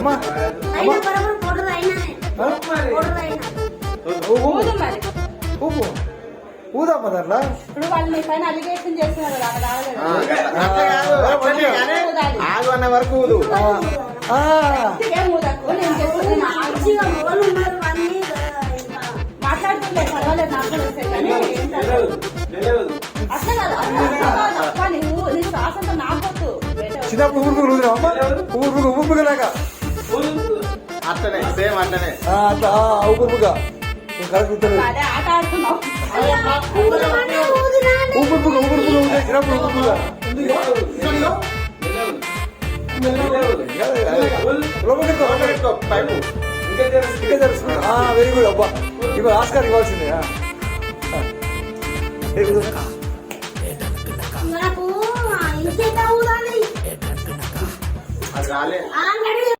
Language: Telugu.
అమ్మా ఊపు ఊదమ్మా దాంట్లో ఇప్పుడు వాళ్ళు మీ పైన అలిగేషన్ చేస్తున్నారు ఆగు అన్న వరకు ఊదు. మాట్లాడుతుంటే పర్వాలేదు నాకు అసలు నీ శ్వాసంతా నాకొద్దు. చిన్నప్పుడు ఊరుపులు ఊదినా అమ్మా ఊపుగా అట్లనే సేమ్ అట్లనే అట్లా ఊపుగా కరెక్ట్ ఆట ఆడుతున్నావు. ఊపుగా చిన్నప్పుడు ఊపుగా పైపు వెరీ గుడ్ అబ్బా ఇప్పుడు ఆస్కార్ ఇవ్వాల్సిందే నాకు ఇంకేదా ఊదాలి అది రాలే.